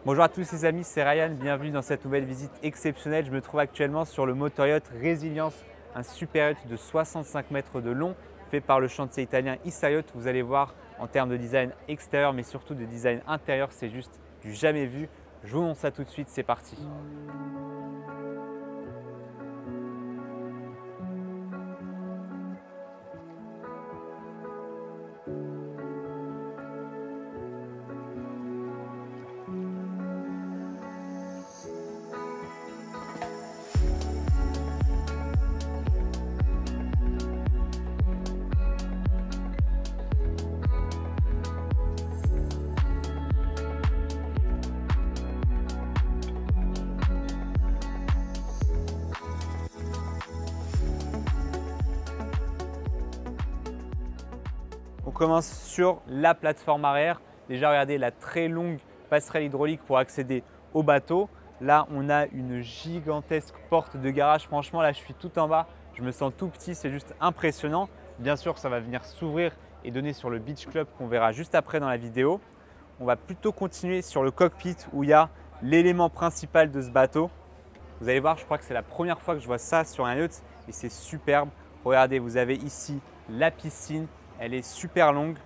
Bonjour à tous les amis, c'est Ryan, bienvenue dans cette nouvelle visite exceptionnelle. Je me trouve actuellement sur le motor yacht Résilience, un super yacht de 65 mètres de long fait par le chantier italien Issa Yacht. Vous allez voir en termes de design extérieur mais surtout de design intérieur, c'est juste du jamais vu. Je vous montre ça tout de suite, c'est parti. On commence sur la plateforme arrière. Déjà, regardez la très longue passerelle hydraulique pour accéder au bateau. Là, on a une gigantesque porte de garage. Franchement, là, je suis tout en bas. Je me sens tout petit, c'est juste impressionnant. Bien sûr, ça va venir s'ouvrir et donner sur le Beach Club qu'on verra juste après dans la vidéo. On va plutôt continuer sur le cockpit où il y a l'élément principal de ce bateau. Vous allez voir, je crois que c'est la première fois que je vois ça sur un yacht et c'est superbe. Regardez, vous avez ici la piscine. Elle est super longue.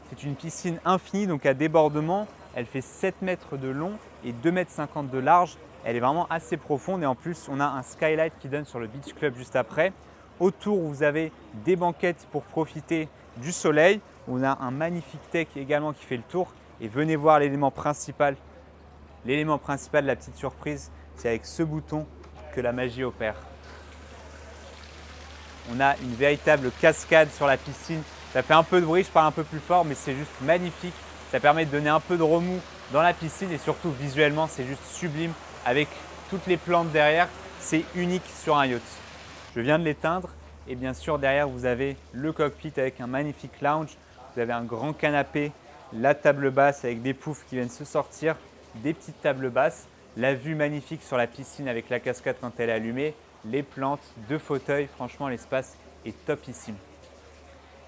C'est une piscine infinie, donc à débordement. Elle fait 7 mètres de long et 2,50 m de large. Elle est vraiment assez profonde et en plus, on a un skylight qui donne sur le Beach Club juste après. Autour, vous avez des banquettes pour profiter du soleil. On a un magnifique deck également qui fait le tour. Et venez voir l'élément principal. L'élément principal de la petite surprise, c'est avec ce bouton que la magie opère. On a une véritable cascade sur la piscine. Ça fait un peu de bruit, je parle un peu plus fort, mais c'est juste magnifique. Ça permet de donner un peu de remous dans la piscine et surtout visuellement, c'est juste sublime avec toutes les plantes derrière. C'est unique sur un yacht. Je viens de l'éteindre et bien sûr derrière vous avez le cockpit avec un magnifique lounge. Vous avez un grand canapé, la table basse avec des poufs qui viennent se sortir, des petites tables basses, la vue magnifique sur la piscine avec la cascade quand elle est allumée, les plantes, deux fauteuils, franchement l'espace est topissime.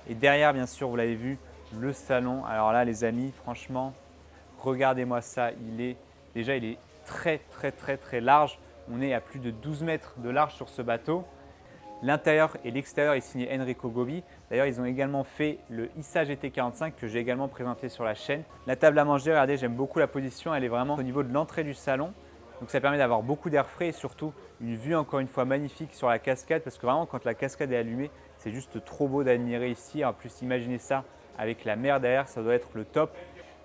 Et derrière bien sûr vous l'avez vu, le salon. Alors là les amis, franchement, regardez-moi ça, il est très large. On est à plus de 12 mètres de large sur ce bateau. L'intérieur et l'extérieur est signé Enrico Gobbi. D'ailleurs, ils ont également fait le Issa GT45 que j'ai également présenté sur la chaîne. La table à manger, regardez, j'aime beaucoup la position. Elle est vraiment au niveau de l'entrée du salon. Donc ça permet d'avoir beaucoup d'air frais et surtout une vue encore une fois magnifique sur la cascade parce que vraiment quand la cascade est allumée, c'est juste trop beau d'admirer ici. En plus, imaginez ça avec la mer derrière, ça doit être le top.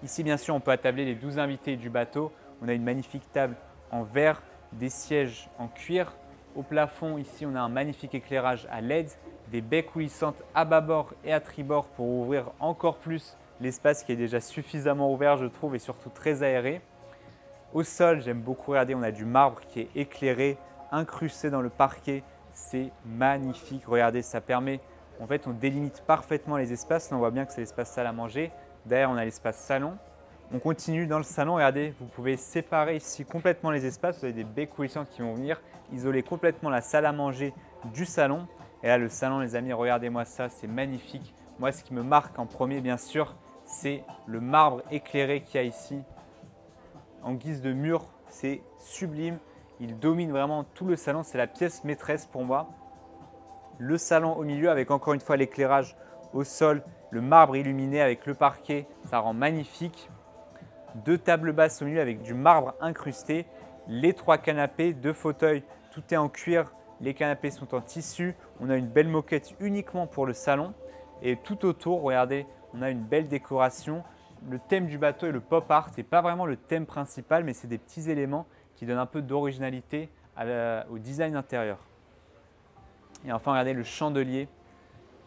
Ici, bien sûr, on peut attabler les 12 invités du bateau. On a une magnifique table en verre, des sièges en cuir. Au plafond, ici, on a un magnifique éclairage à LED, des baies coulissantes à bâbord et à tribord pour ouvrir encore plus l'espace qui est déjà suffisamment ouvert, je trouve, et surtout très aéré. Au sol, j'aime beaucoup regarder, on a du marbre qui est éclairé, incrusté dans le parquet. C'est magnifique. Regardez, ça permet, en fait, on délimite parfaitement les espaces. Là, on voit bien que c'est l'espace salle à manger. Derrière, on a l'espace salon. On continue dans le salon. Regardez, vous pouvez séparer ici complètement les espaces. Vous avez des baies coulissantes qui vont venir isoler complètement la salle à manger du salon. Et là, le salon, les amis, regardez-moi ça, c'est magnifique. Moi, ce qui me marque en premier, bien sûr, c'est le marbre éclairé qu'il y a ici. En guise de mur, c'est sublime. Il domine vraiment tout le salon. C'est la pièce maîtresse pour moi. Le salon au milieu avec encore une fois l'éclairage au sol, le marbre illuminé avec le parquet, ça rend magnifique. Deux tables basses au milieu avec du marbre incrusté. Les trois canapés, deux fauteuils, tout est en cuir. Les canapés sont en tissu. On a une belle moquette uniquement pour le salon. Et tout autour, regardez, on a une belle décoration. Le thème du bateau est le pop art. Ce n'est pas vraiment le thème principal, mais c'est des petits éléments qui donnent un peu d'originalité au design intérieur. Et enfin, regardez le chandelier.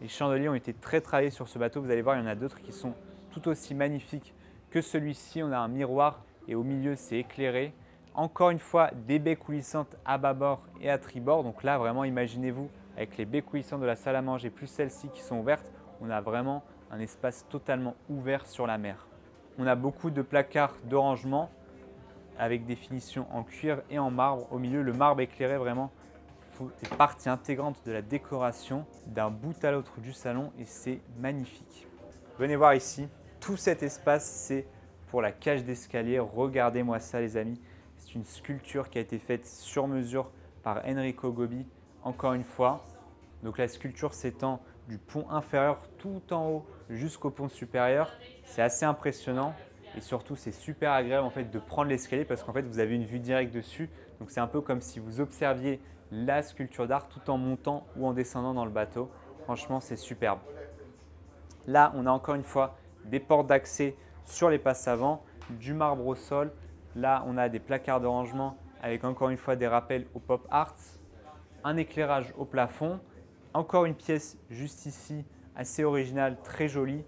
Les chandeliers ont été très travaillés sur ce bateau. Vous allez voir, il y en a d'autres qui sont tout aussi magnifiques que celui-ci. On a un miroir et au milieu, c'est éclairé. Encore une fois, des baies coulissantes à bâbord et à tribord. Donc là, vraiment, imaginez-vous, avec les baies coulissantes de la salle à manger plus celles-ci qui sont ouvertes, on a vraiment un espace totalement ouvert sur la mer. On a beaucoup de placards de rangement avec des finitions en cuir et en marbre. Au milieu, le marbre éclairé vraiment fait partie intégrante de la décoration d'un bout à l'autre du salon et c'est magnifique. Venez voir ici, tout cet espace, c'est pour la cage d'escalier. Regardez-moi ça les amis. C'est une sculpture qui a été faite sur mesure par Enrico Gobi. Encore une fois, donc la sculpture s'étend du pont inférieur tout en haut jusqu'au pont supérieur. C'est assez impressionnant et surtout c'est super agréable en fait de prendre l'escalier parce qu'en fait vous avez une vue directe dessus. Donc c'est un peu comme si vous observiez la sculpture d'art tout en montant ou en descendant dans le bateau. Franchement c'est superbe. Là on a encore une fois des portes d'accès sur les passes avant, du marbre au sol. Là on a des placards de rangement avec encore une fois des rappels au pop art, un éclairage au plafond. Encore une pièce juste ici, assez originale, très jolie,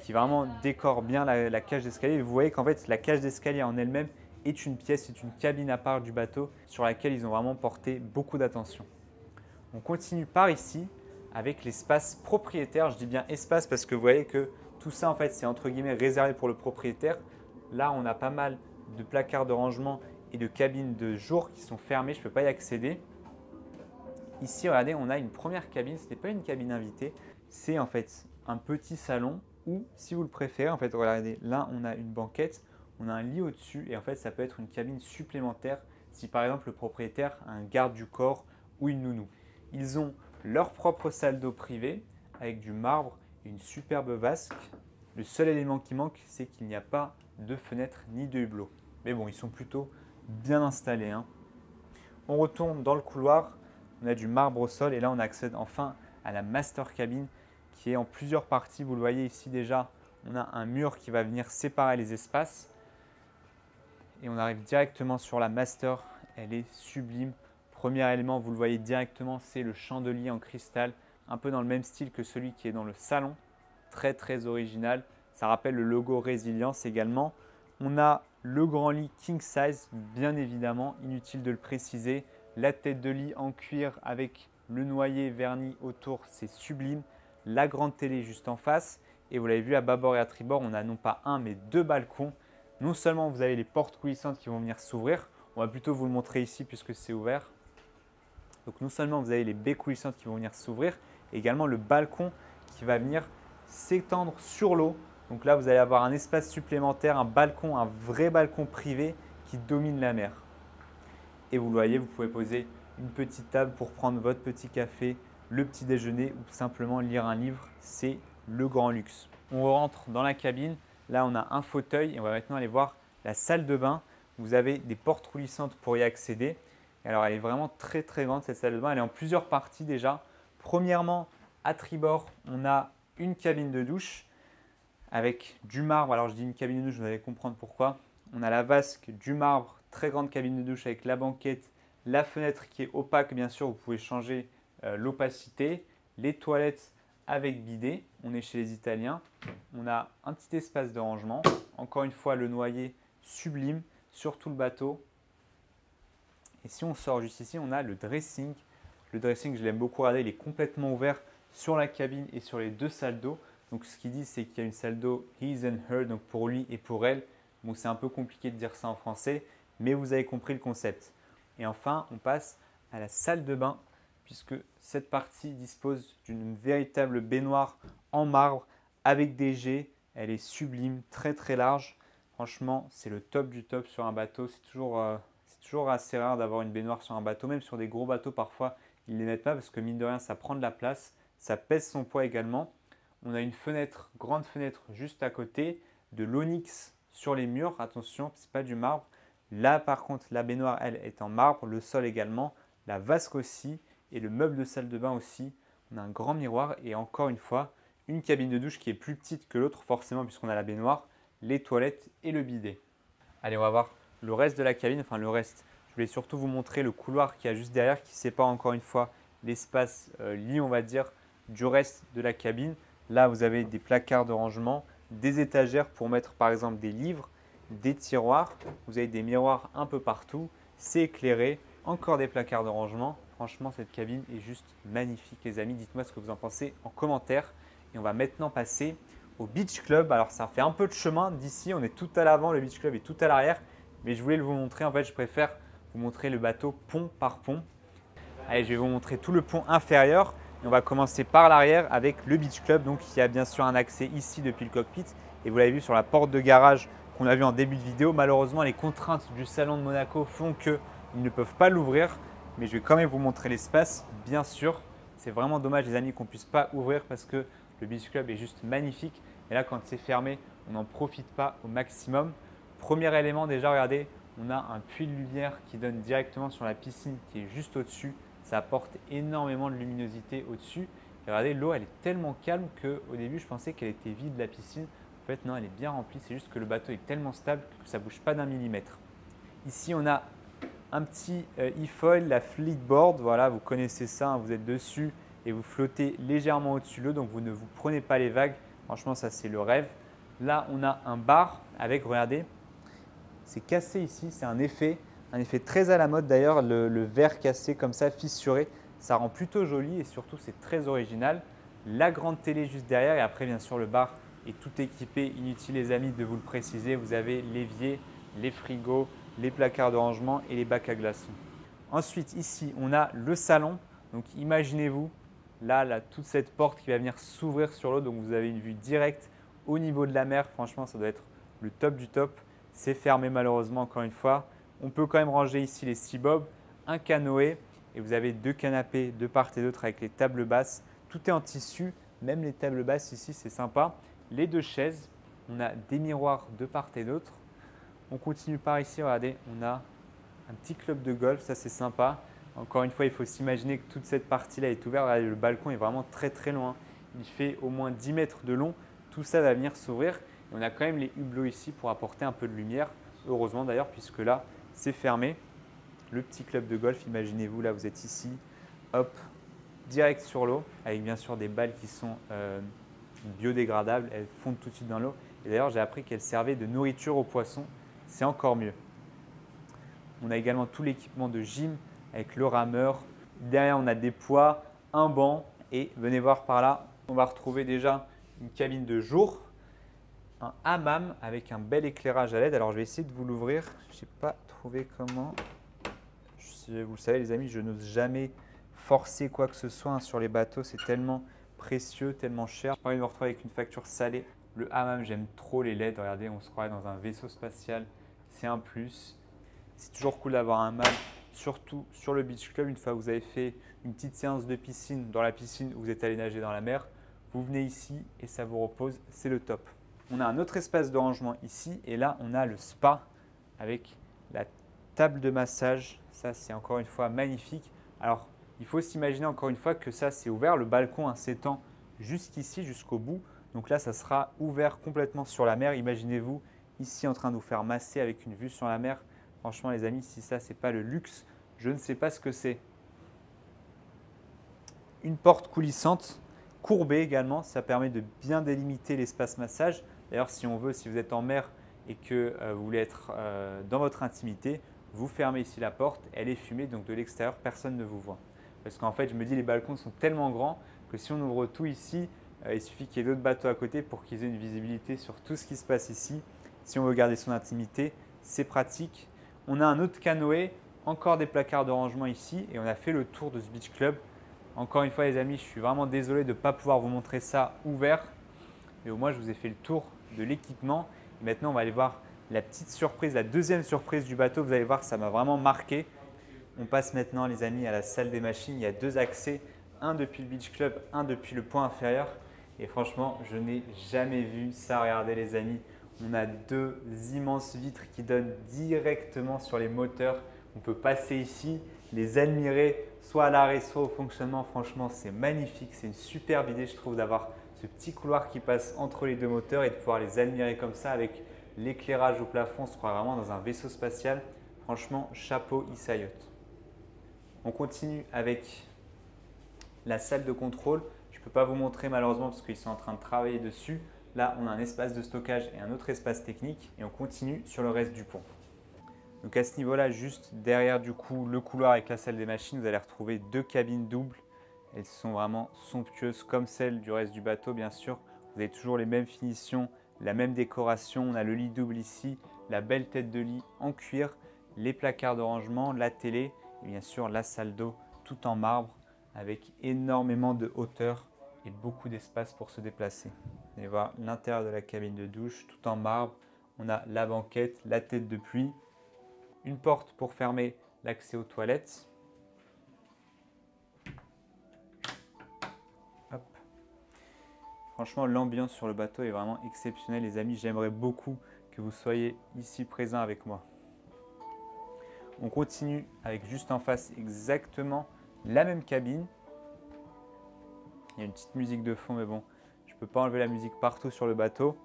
qui vraiment décore bien la cage d'escalier. Vous voyez qu'en fait, la cage d'escalier en elle-même est une pièce, c'est une cabine à part du bateau sur laquelle ils ont vraiment porté beaucoup d'attention. On continue par ici avec l'espace propriétaire. Je dis bien espace parce que vous voyez que tout ça, en fait, c'est entre guillemets réservé pour le propriétaire. Là, on a pas mal de placards de rangement et de cabines de jour qui sont fermées. Je ne peux pas y accéder. Ici, regardez, on a une première cabine. Ce n'est pas une cabine invitée. C'est en fait un petit salon ou, si vous le préférez, en fait, regardez, là, on a une banquette, on a un lit au-dessus et en fait, ça peut être une cabine supplémentaire si par exemple le propriétaire a un garde du corps ou une nounou. Ils ont leur propre salle d'eau privée avec du marbre et une superbe vasque. Le seul élément qui manque, c'est qu'il n'y a pas de fenêtre ni de hublot. Mais bon, ils sont plutôt bien installés, hein. On retourne dans le couloir. On a du marbre au sol et là on accède enfin à la master cabine qui est en plusieurs parties. Vous le voyez ici déjà, on a un mur qui va venir séparer les espaces et on arrive directement sur la master. Elle est sublime. Premier élément, vous le voyez directement, c'est le chandelier en cristal, un peu dans le même style que celui qui est dans le salon. Très très original. Ça rappelle le logo Résilience également. On a le grand lit king size, bien évidemment, inutile de le préciser. La tête de lit en cuir avec le noyer verni autour, c'est sublime. La grande télé juste en face. Et vous l'avez vu à bâbord et à tribord, on a non pas un mais deux balcons. Non seulement vous avez les portes coulissantes qui vont venir s'ouvrir, on va plutôt vous le montrer ici puisque c'est ouvert. Donc non seulement vous avez les baies coulissantes qui vont venir s'ouvrir, également le balcon qui va venir s'étendre sur l'eau. Donc là vous allez avoir un espace supplémentaire, un balcon, un vrai balcon privé qui domine la mer. Et vous le voyez, vous pouvez poser une petite table pour prendre votre petit café, le petit déjeuner ou simplement lire un livre. C'est le grand luxe. On rentre dans la cabine. Là, on a un fauteuil et on va maintenant aller voir la salle de bain. Vous avez des portes coulissantes pour y accéder. Alors, elle est vraiment très très grande cette salle de bain. Elle est en plusieurs parties déjà. Premièrement, à tribord, on a une cabine de douche avec du marbre. Alors, je dis une cabine de douche, vous allez comprendre pourquoi. On a la vasque, du marbre, très grande cabine de douche avec la banquette, la fenêtre qui est opaque, bien sûr, vous pouvez changer l'opacité, les toilettes avec bidet, on est chez les Italiens. On a un petit espace de rangement, encore une fois le noyer sublime sur tout le bateau. Et si on sort juste ici, on a le dressing. Le dressing, je l'aime beaucoup, regardez, il est complètement ouvert sur la cabine et sur les deux salles d'eau. Donc ce qu'ils disent, c'est qu'il y a une salle d'eau his and her, donc pour lui et pour elle. Bon, c'est un peu compliqué de dire ça en français, mais vous avez compris le concept. Et enfin, on passe à la salle de bain, puisque cette partie dispose d'une véritable baignoire en marbre avec des jets. Elle est sublime, très très large. Franchement, c'est le top du top sur un bateau. C'est toujours assez rare d'avoir une baignoire sur un bateau, même sur des gros bateaux parfois, ils ne les mettent pas parce que mine de rien, ça prend de la place. Ça pèse son poids également. On a une fenêtre, grande fenêtre juste à côté, de l'onyx sur les murs. Attention, ce n'est pas du marbre. Là, par contre, la baignoire, elle, est en marbre, le sol également, la vasque aussi et le meuble de salle de bain aussi. On a un grand miroir et encore une fois, une cabine de douche qui est plus petite que l'autre, forcément, puisqu'on a la baignoire, les toilettes et le bidet. Allez, on va voir le reste de la cabine, enfin le reste. Je voulais surtout vous montrer le couloir qui est juste derrière, qui sépare encore une fois l'espace lit, on va dire, du reste de la cabine. Là, vous avez des placards de rangement, des étagères pour mettre par exemple des livres, des tiroirs. Vous avez des miroirs un peu partout. C'est éclairé. Encore des placards de rangement. Franchement, cette cabine est juste magnifique, les amis. Dites-moi ce que vous en pensez en commentaire. Et on va maintenant passer au Beach Club. Alors, ça fait un peu de chemin d'ici. On est tout à l'avant. Le Beach Club est tout à l'arrière. Mais je voulais vous montrer. En fait, je préfère vous montrer le bateau pont par pont. Allez, je vais vous montrer tout le pont inférieur. Et on va commencer par l'arrière avec le Beach Club. Donc, il y a bien sûr un accès ici depuis le cockpit. Et vous l'avez vu sur la porte de garage qu'on a vu en début de vidéo. Malheureusement, les contraintes du salon de Monaco font qu'ils ne peuvent pas l'ouvrir, mais je vais quand même vous montrer l'espace, bien sûr. C'est vraiment dommage les amis qu'on ne puisse pas ouvrir parce que le Beach Club est juste magnifique. Et là, quand c'est fermé, on n'en profite pas au maximum. Premier élément déjà, regardez, on a un puits de lumière qui donne directement sur la piscine qui est juste au-dessus. Ça apporte énormément de luminosité au-dessus. Et regardez, l'eau, elle est tellement calme qu'au début, je pensais qu'elle était vide, la piscine. En fait, non, elle est bien remplie. C'est juste que le bateau est tellement stable que ça ne bouge pas d'un millimètre. Ici, on a un petit e-foil, la Fleetboard. Voilà, vous connaissez ça, hein, vous êtes dessus et vous flottez légèrement au-dessus de l'eau, donc vous ne vous prenez pas les vagues. Franchement, ça, c'est le rêve. Là, on a un bar avec, regardez, c'est cassé ici, c'est un effet très à la mode d'ailleurs, le verre cassé comme ça, fissuré. Ça rend plutôt joli et surtout, c'est très original. La grande télé juste derrière et après, bien sûr, le bar est tout équipé. Inutile, les amis, de vous le préciser. Vous avez l'évier, les frigos, les placards de rangement et les bacs à glaçons. Ensuite, ici, on a le salon. Donc, imaginez-vous, là, toute cette porte qui va venir s'ouvrir sur l'eau. Donc, vous avez une vue directe au niveau de la mer. Franchement, ça doit être le top du top. C'est fermé malheureusement, encore une fois. On peut quand même ranger ici les sea-bobs, un canoë et vous avez 2 canapés de part et d'autre avec les tables basses. Tout est en tissu, même les tables basses ici, c'est sympa. Les 2 chaises, on a des miroirs de part et d'autre. On continue par ici, regardez, on a un petit club de golf, ça c'est sympa. Encore une fois, il faut s'imaginer que toute cette partie-là est ouverte. Regardez, le balcon est vraiment très très loin. Il fait au moins 10 mètres de long. Tout ça va venir s'ouvrir. Et on a quand même les hublots ici pour apporter un peu de lumière. Heureusement d'ailleurs, puisque là, c'est fermé. Le petit club de golf, imaginez-vous, là vous êtes ici, hop, direct sur l'eau, avec bien sûr des balles qui sont biodégradables, elles fondent tout de suite dans l'eau. Et d'ailleurs, j'ai appris qu'elles servaient de nourriture aux poissons, c'est encore mieux. On a également tout l'équipement de gym avec le rameur. Derrière, on a des poids, un banc et venez voir par là, on va retrouver déjà une cabine de jour, un hammam avec un bel éclairage à LED. Alors, je vais essayer de vous l'ouvrir. Je n'ai pas trouvé comment. Vous le savez, les amis, je n'ose jamais forcer quoi que ce soit hein, sur les bateaux. C'est tellement précieux, tellement cher. J'ai pas envie de me retrouver avec une facture salée. Le hammam, j'aime trop les LED. Regardez, on se croirait dans un vaisseau spatial. C'est un plus. C'est toujours cool d'avoir un hammam, surtout sur le beach club. Une fois que vous avez fait une petite séance de piscine dans la piscine où vous êtes allé nager dans la mer, vous venez ici et ça vous repose. C'est le top. On a un autre espace de rangement ici et là, on a le spa avec la table de massage. Ça, c'est encore une fois magnifique. Alors, il faut s'imaginer encore une fois que ça, c'est ouvert. Le balcon s'étend jusqu'ici, jusqu'au bout. Donc là, ça sera ouvert complètement sur la mer. Imaginez-vous ici en train de vous faire masser avec une vue sur la mer. Franchement, les amis, si ça, ce n'est pas le luxe, je ne sais pas ce que c'est. Une porte coulissante, courbée également. Ça permet de bien délimiter l'espace massage. D'ailleurs, si on veut, si vous êtes en mer et que vous voulez être dans votre intimité, vous fermez ici la porte, elle est fumée, donc de l'extérieur, personne ne vous voit. Parce qu'en fait, je me dis, les balcons sont tellement grands que si on ouvre tout ici, il suffit qu'il y ait d'autres bateaux à côté pour qu'ils aient une visibilité sur tout ce qui se passe ici. Si on veut garder son intimité, c'est pratique. On a un autre canoë, encore des placards de rangement ici et on a fait le tour de ce beach club. Encore une fois, les amis, je suis vraiment désolé de ne pas pouvoir vous montrer ça ouvert. Mais au moins, je vous ai fait le tour de l'équipement. Et maintenant, on va aller voir la petite surprise, la deuxième surprise du bateau. Vous allez voir, ça m'a vraiment marqué. On passe maintenant, les amis, à la salle des machines. Il y a 2 accès, un depuis le beach club, un depuis le point inférieur. Et franchement, je n'ai jamais vu ça. Regardez, les amis, on a 2 immenses vitres qui donnent directement sur les moteurs. On peut passer ici, les admirer, soit à l'arrêt, soit au fonctionnement. Franchement, c'est magnifique. C'est une superbe idée, je trouve, d'avoir ce petit couloir qui passe entre les 2 moteurs et de pouvoir les admirer comme ça avec l'éclairage au plafond. On se croit vraiment dans un vaisseau spatial. Franchement, chapeau Issa Yacht. On continue avec la salle de contrôle. Je ne peux pas vous montrer malheureusement parce qu'ils sont en train de travailler dessus. Là, on a un espace de stockage et un autre espace technique et on continue sur le reste du pont. Donc à ce niveau-là, juste derrière du coup le couloir avec la salle des machines, vous allez retrouver 2 cabines doubles. Elles sont vraiment somptueuses comme celles du reste du bateau, bien sûr. Vous avez toujours les mêmes finitions, la même décoration. On a le lit double ici, la belle tête de lit en cuir, les placards de rangement, la télé et bien sûr la salle d'eau tout en marbre avec énormément de hauteur et beaucoup d'espace pour se déplacer. Vous allez voir l'intérieur de la cabine de douche tout en marbre. On a la banquette, la tête de pluie, une porte pour fermer l'accès aux toilettes. Hop. Franchement, l'ambiance sur le bateau est vraiment exceptionnelle, les amis. J'aimerais beaucoup que vous soyez ici présents avec moi. On continue avec juste en face exactement la même cabine. Il y a une petite musique de fond, mais bon, je ne peux pas enlever la musique partout sur le bateau.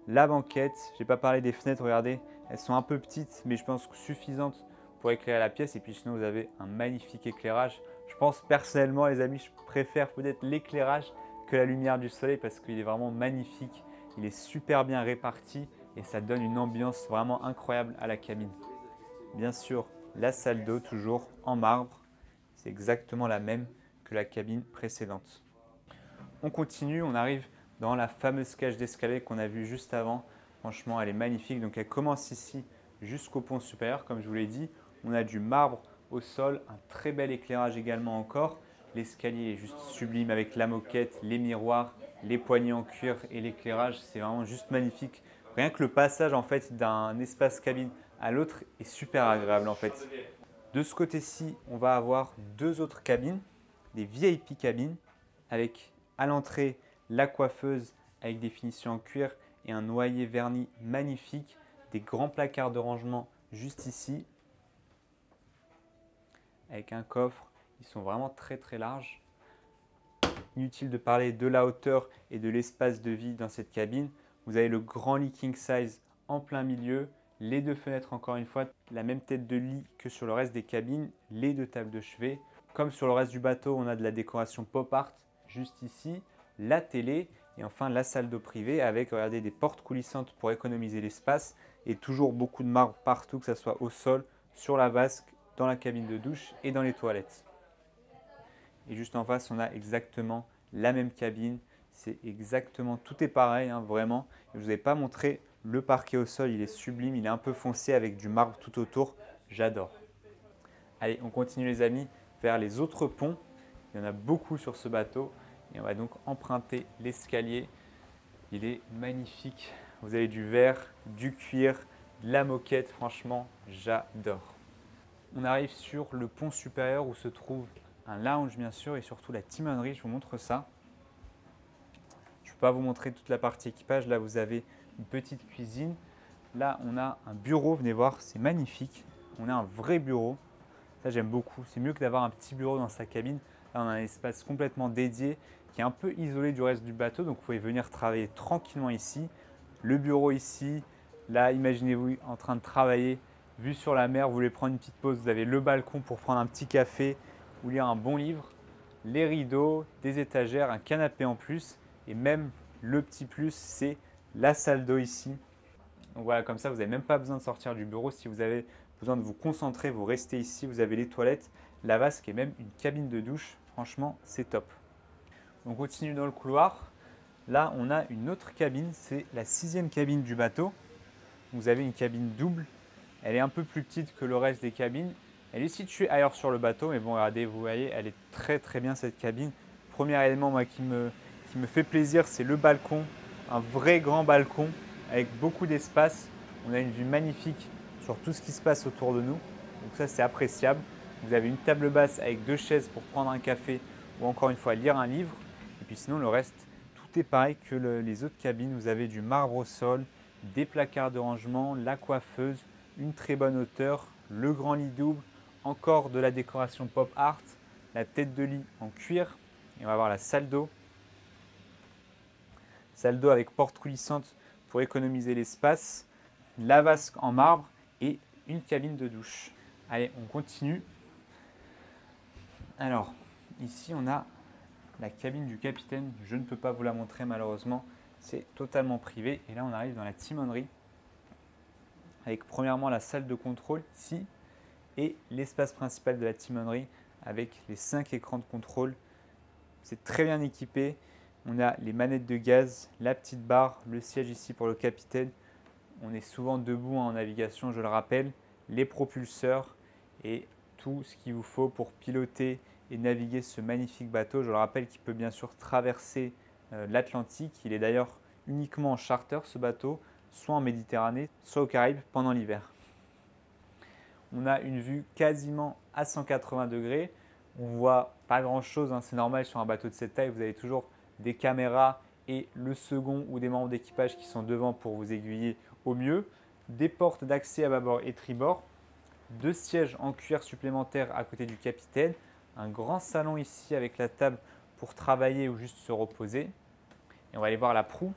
La banquette, je n'ai pas parlé des fenêtres, regardez, elles sont un peu petites, mais je pense que suffisantes pour éclairer la pièce. Et puis sinon, vous avez un magnifique éclairage. Je pense personnellement, les amis, je préfère peut-être l'éclairage que la lumière du soleil parce qu'il est vraiment magnifique. Il est super bien réparti et ça donne une ambiance vraiment incroyable à la cabine. Bien sûr, la salle d'eau toujours en marbre. C'est exactement la même que la cabine précédente. On continue, on arrive dans la fameuse cage d'escalier qu'on a vue juste avant. Franchement, elle est magnifique. Donc elle commence ici jusqu'au pont supérieur, comme je vous l'ai dit. On a du marbre au sol, un très bel éclairage également encore. L'escalier est juste sublime avec la moquette, les miroirs, les poignées en cuir et l'éclairage. C'est vraiment juste magnifique. Rien que le passage en fait d'un espace cabine à l'autre est super agréable en fait. De ce côté-ci, on va avoir deux autres cabines, des VIP cabines avec à l'entrée la coiffeuse avec des finitions en cuir et un noyer verni magnifique, des grands placards de rangement juste ici avec un coffre. Ils sont vraiment très très larges. Inutile de parler de la hauteur et de l'espace de vie dans cette cabine. Vous avez le grand lit king size en plein milieu, les deux fenêtres encore une fois, la même tête de lit que sur le reste des cabines, les deux tables de chevet. Comme sur le reste du bateau, on a de la décoration pop art juste ici, la télé et enfin la salle d'eau privée avec, regardez, des portes coulissantes pour économiser l'espace et toujours beaucoup de marbre partout, que ce soit au sol, sur la vasque, dans la cabine de douche et dans les toilettes. Et juste en face, on a exactement la même cabine. C'est exactement, tout est pareil, hein, vraiment. Et je ne vous ai pas montré le parquet au sol, il est sublime, il est un peu foncé avec du marbre tout autour. J'adore. Allez, on continue les amis vers les autres ponts. Il y en a beaucoup sur ce bateau. Et on va donc emprunter l'escalier. Il est magnifique. Vous avez du verre, du cuir, de la moquette. Franchement, j'adore. On arrive sur le pont supérieur où se trouve un lounge bien sûr et surtout la timonerie. Je vous montre ça. Je ne peux pas vous montrer toute la partie équipage. Là, vous avez une petite cuisine. Là, on a un bureau. Venez voir, c'est magnifique. On a un vrai bureau. Ça, j'aime beaucoup. C'est mieux que d'avoir un petit bureau dans sa cabine. Là, on a un espace complètement dédié qui est un peu isolé du reste du bateau. Donc, vous pouvez venir travailler tranquillement ici. Le bureau ici. Là, imaginez-vous en train de travailler, vue sur la mer. Vous voulez prendre une petite pause. Vous avez le balcon pour prendre un petit café ou lire un bon livre. Les rideaux, des étagères, un canapé en plus. Et même le petit plus, c'est la salle d'eau ici. Donc voilà, comme ça, vous n'avez même pas besoin de sortir du bureau. Si vous avez besoin de vous concentrer, vous restez ici. Vous avez les toilettes, la vasque et même une cabine de douche. Franchement, c'est top. On continue dans le couloir. Là, on a une autre cabine. C'est la 6e cabine du bateau. Vous avez une cabine double. Elle est un peu plus petite que le reste des cabines. Elle est située ailleurs sur le bateau. Mais bon, regardez, vous voyez, elle est très très bien cette cabine. Premier élément moi, qui me fait plaisir, c'est le balcon. Un vrai grand balcon avec beaucoup d'espace. On a une vue magnifique sur tout ce qui se passe autour de nous. Donc ça, c'est appréciable. Vous avez une table basse avec 2 chaises pour prendre un café ou encore une fois lire un livre. Et puis sinon, le reste, tout est pareil que les autres cabines. Vous avez du marbre au sol, des placards de rangement, la coiffeuse, une très bonne hauteur, le grand lit double, encore de la décoration pop art, la tête de lit en cuir. Et on va voir la salle d'eau. Salle d'eau avec porte coulissante pour économiser l'espace, la vasque en marbre et une cabine de douche. Allez, on continue. Alors, ici, on a la cabine du capitaine. Je ne peux pas vous la montrer malheureusement. C'est totalement privé. Et là, on arrive dans la timonerie avec premièrement la salle de contrôle ici et l'espace principal de la timonerie avec les 5 écrans de contrôle. C'est très bien équipé. On a les manettes de gaz, la petite barre, le siège ici pour le capitaine. On est souvent debout en navigation, je le rappelle. Les propulseurs et tout ce qu'il vous faut pour piloter et naviguer ce magnifique bateau. Je le rappelle qu'il peut bien sûr traverser l'Atlantique. Il est d'ailleurs uniquement en charter ce bateau. soit en Méditerranée, soit aux Caraïbes pendant l'hiver. On a une vue quasiment à 180 degrés. On voit pas grand chose, hein, c'est normal sur un bateau de cette taille, vous avez toujours des caméras et le second ou des membres d'équipage qui sont devant pour vous aiguiller au mieux. Des portes d'accès à bâbord et tribord, 2 sièges en cuir supplémentaires à côté du capitaine, un grand salon ici avec la table pour travailler ou juste se reposer. Et on va aller voir la proue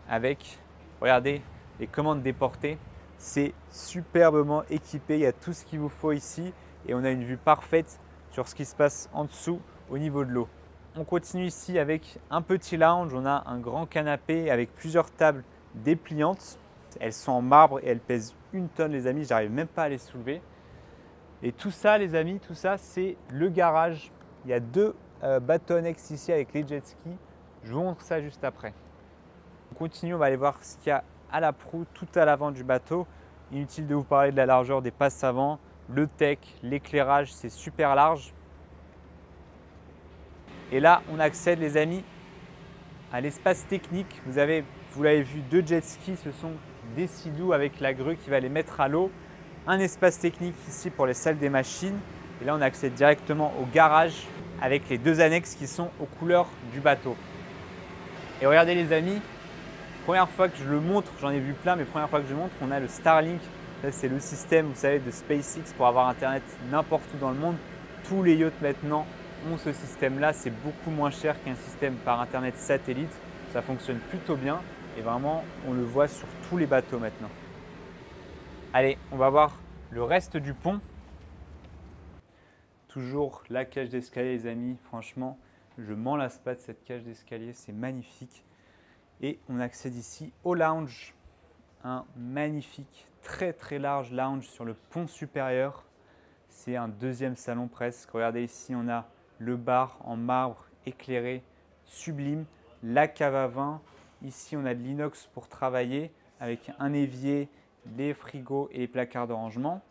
avec, regardez, les commandes déportées. C'est superbement équipé, il y a tout ce qu'il vous faut ici et on a une vue parfaite sur ce qui se passe en dessous au niveau de l'eau. On continue ici avec un petit lounge, on a un grand canapé avec plusieurs tables dépliantes. Elles sont en marbre et elles pèsent 1 tonne les amis, j'arrive même pas à les soulever. Et tout ça les amis, tout ça c'est le garage. Il y a 2 bateaux annexes ici avec les jet skis, je vous montre ça juste après. On continue, on va aller voir ce qu'il y a à la proue, tout à l'avant du bateau. Inutile de vous parler de la largeur des passes avant, le tech, l'éclairage, c'est super large. Et là, on accède les amis à l'espace technique. Vous l'avez vu, 2 jet skis, ce sont des Sea-Doo avec la grue qui va les mettre à l'eau. Un espace technique ici pour les salles des machines. Et là, on accède directement au garage avec les 2 annexes qui sont aux couleurs du bateau. Et regardez les amis, première fois que je le montre, j'en ai vu plein, mais première fois que je le montre, on a le Starlink. C'est le système, vous savez, de SpaceX pour avoir Internet n'importe où dans le monde. Tous les yachts maintenant ont ce système-là. C'est beaucoup moins cher qu'un système par Internet satellite. Ça fonctionne plutôt bien et vraiment, on le voit sur tous les bateaux maintenant. Allez, on va voir le reste du pont. Toujours la cage d'escalier, les amis. Franchement, je m'en lasse pas de cette cage d'escalier. C'est magnifique. Et on accède ici au lounge, un magnifique, très très large lounge sur le pont supérieur. C'est un 2e salon presque. Regardez ici, on a le bar en marbre éclairé, sublime, la cave à vin. Ici, on a de l'inox pour travailler avec un évier, les frigos et les placards de rangement.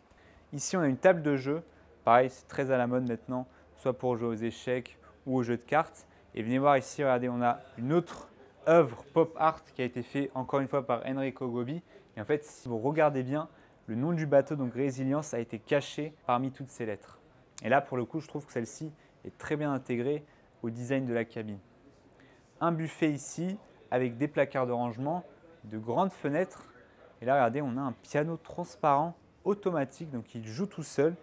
Ici, on a une table de jeu. Pareil, c'est très à la mode maintenant, soit pour jouer aux échecs ou aux jeux de cartes. Et venez voir ici, regardez, on a une autre œuvre pop art qui a été fait encore une fois par Enrico Gobbi. Et en fait, si vous regardez bien, le nom du bateau, donc Résilience, a été caché parmi toutes ces lettres. Et là, pour le coup, je trouve que celle-ci est très bien intégrée au design de la cabine. Un buffet ici avec des placards de rangement, de grandes fenêtres. Et là, regardez, on a un piano transparent automatique, donc il joue tout seul.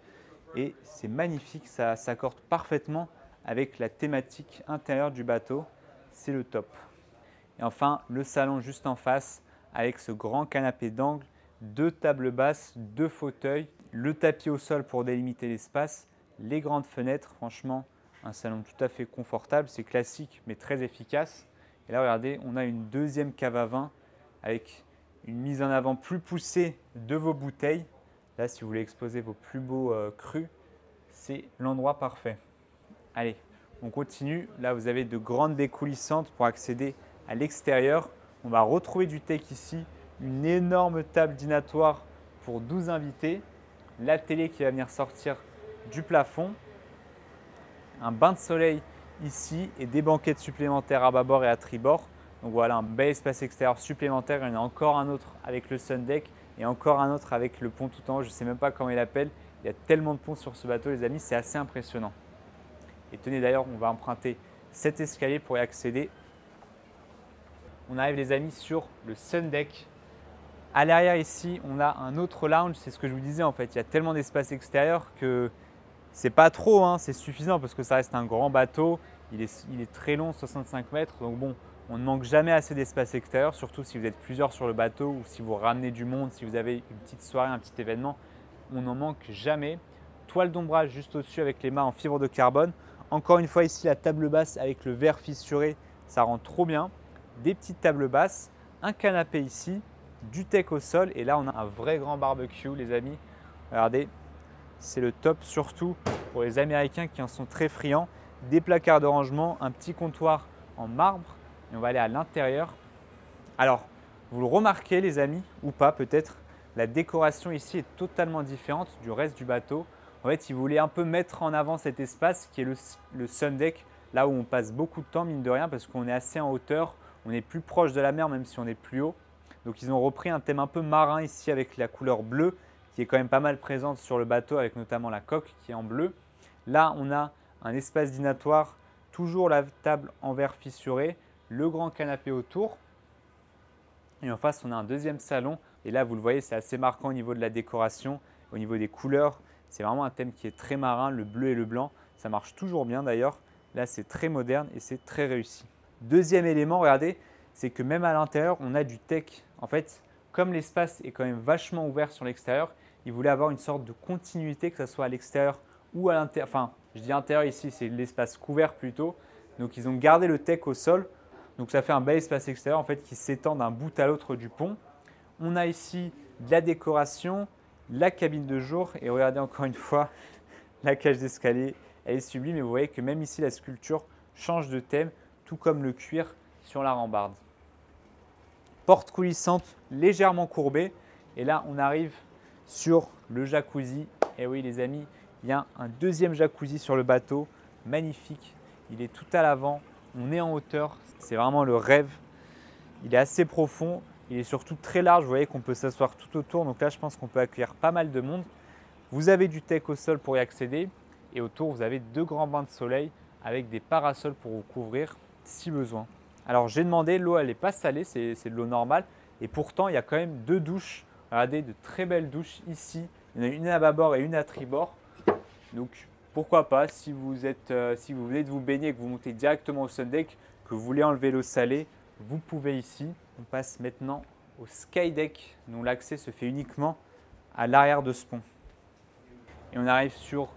Et c'est magnifique, ça s'accorde parfaitement avec la thématique intérieure du bateau. C'est le top. Et enfin, le salon juste en face avec ce grand canapé d'angle, 2 tables basses, 2 fauteuils, le tapis au sol pour délimiter l'espace, les grandes fenêtres. Franchement, un salon tout à fait confortable. C'est classique mais très efficace. Et là, regardez, on a une 2e cave à vin avec une mise en avant plus poussée de vos bouteilles. Là, si vous voulez exposer vos plus beaux crus, c'est l'endroit parfait. Allez, on continue. Là, vous avez de grandes baies coulissantes pour accéder à l'extérieur. On va retrouver du tech ici, une énorme table dînatoire pour 12 invités, la télé qui va venir sortir du plafond, un bain de soleil ici et des banquettes supplémentaires à bâbord et à tribord. Donc voilà, un bel espace extérieur supplémentaire. Il y en a encore un autre avec le sun deck et encore un autre avec le pont tout en haut. Je ne sais même pas comment il appelle. Il y a tellement de ponts sur ce bateau, les amis, c'est assez impressionnant. Et tenez d'ailleurs, on va emprunter cet escalier pour y accéder. On arrive les amis sur le sun deck. À l'arrière ici, on a un autre lounge. C'est ce que je vous disais en fait. Il y a tellement d'espace extérieur que c'est pas trop, hein, c'est suffisant parce que ça reste un grand bateau. Il est très long, 65 mètres. Donc bon, on ne manque jamais assez d'espace extérieur, surtout si vous êtes plusieurs sur le bateau ou si vous ramenez du monde, si vous avez une petite soirée, un petit événement. On n'en manque jamais. Toile d'ombrage juste au-dessus avec les mâts en fibre de carbone. Encore une fois ici, la table basse avec le verre fissuré, ça rend trop bien. Des petites tables basses, un canapé ici, du tech au sol et là on a un vrai grand barbecue les amis. Regardez, c'est le top surtout pour les Américains qui en sont très friands. Des placards de rangement, un petit comptoir en marbre et on va aller à l'intérieur. Alors, vous le remarquez les amis ou pas peut-être, la décoration ici est totalement différente du reste du bateau. En fait, ils voulaient un peu mettre en avant cet espace qui est le sun deck, là où on passe beaucoup de temps mine de rien parce qu'on est assez en hauteur. On est plus proche de la mer même si on est plus haut. Donc ils ont repris un thème un peu marin ici avec la couleur bleue qui est quand même pas mal présente sur le bateau avec notamment la coque qui est en bleu. Là, on a un espace dînatoire, toujours la table en verre fissuré, le grand canapé autour. Et en face, on a un deuxième salon. Et là, vous le voyez, c'est assez marquant au niveau de la décoration, au niveau des couleurs. C'est vraiment un thème qui est très marin, le bleu et le blanc. Ça marche toujours bien d'ailleurs. Là, c'est très moderne et c'est très réussi. Deuxième élément, regardez, c'est que même à l'intérieur, on a du tech. En fait, comme l'espace est quand même vachement ouvert sur l'extérieur, ils voulaient avoir une sorte de continuité, que ce soit à l'extérieur ou à l'intérieur. Enfin, je dis intérieur ici, c'est l'espace couvert plutôt. Donc, ils ont gardé le tech au sol. Donc, ça fait un bel espace extérieur en fait, qui s'étend d'un bout à l'autre du pont. On a ici de la décoration, la cabine de jour et regardez encore une fois la cage d'escalier. Elle est sublime et vous voyez que même ici, la sculpture change de thème, tout comme le cuir sur la rambarde. Porte coulissante légèrement courbée et là, on arrive sur le jacuzzi. Et oui les amis, il y a un deuxième jacuzzi sur le bateau, magnifique. Il est tout à l'avant, on est en hauteur, c'est vraiment le rêve. Il est assez profond, il est surtout très large, vous voyez qu'on peut s'asseoir tout autour. Donc là, je pense qu'on peut accueillir pas mal de monde. Vous avez du tech au sol pour y accéder et autour, vous avez deux grands bains de soleil avec des parasols pour vous couvrir si besoin. Alors j'ai demandé, l'eau elle n'est pas salée, c'est de l'eau normale et pourtant il y a quand même deux douches. Regardez, de très belles douches ici. Il y en a une à bâbord et une à tribord. Donc pourquoi pas, si vous venez de vous baigner et que vous montez directement au sun deck, que vous voulez enlever l'eau salée, vous pouvez ici. On passe maintenant au sky deck, dont l'accès se fait uniquement à l'arrière de ce pont. Et on arrive sur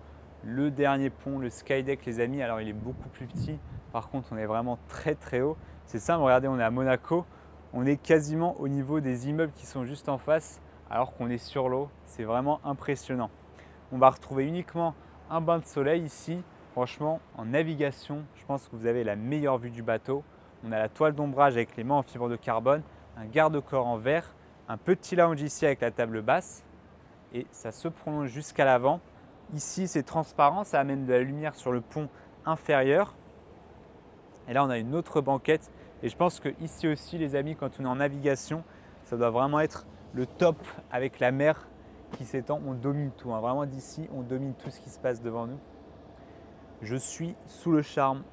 le dernier pont, le sky deck les amis. Alors il est beaucoup plus petit, par contre on est vraiment très très haut. C'est simple, regardez, on est à Monaco, on est quasiment au niveau des immeubles qui sont juste en face alors qu'on est sur l'eau. C'est vraiment impressionnant. On va retrouver uniquement un bain de soleil ici. Franchement, en navigation, je pense que vous avez la meilleure vue du bateau. On a la toile d'ombrage avec les mâts en fibre de carbone, un garde-corps en verre, un petit lounge ici avec la table basse et ça se prolonge jusqu'à l'avant. Ici, c'est transparent, ça amène de la lumière sur le pont inférieur. Et là, on a une autre banquette. Et je pense que ici aussi, les amis, quand on est en navigation, ça doit vraiment être le top avec la mer qui s'étend. On domine tout, hein. Vraiment d'ici, on domine tout ce qui se passe devant nous. Je suis sous le charme.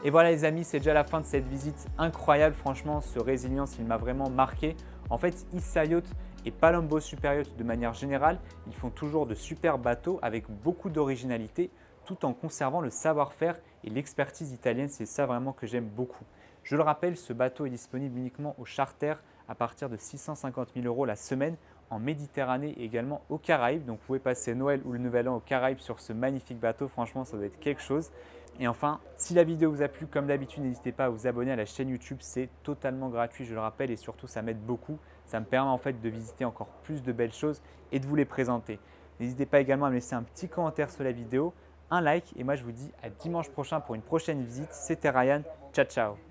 Et voilà les amis, c'est déjà la fin de cette visite incroyable. Franchement, ce Resilience, il m'a vraiment marqué. En fait, Issa Yacht et Palombo Super Yacht de manière générale, ils font toujours de super bateaux avec beaucoup d'originalité tout en conservant le savoir-faire et l'expertise italienne. C'est ça vraiment que j'aime beaucoup. Je le rappelle, ce bateau est disponible uniquement au charter à partir de 650 000 € la semaine en Méditerranée et également aux Caraïbes. Donc vous pouvez passer Noël ou le Nouvel An aux Caraïbes sur ce magnifique bateau. Franchement, ça doit être quelque chose. Et enfin, si la vidéo vous a plu, comme d'habitude, n'hésitez pas à vous abonner à la chaîne YouTube. C'est totalement gratuit, je le rappelle, et surtout, ça m'aide beaucoup. Ça me permet en fait de visiter encore plus de belles choses et de vous les présenter. N'hésitez pas également à me laisser un petit commentaire sur la vidéo, un like, et moi je vous dis à dimanche prochain pour une prochaine visite. C'était Ryan, ciao ciao.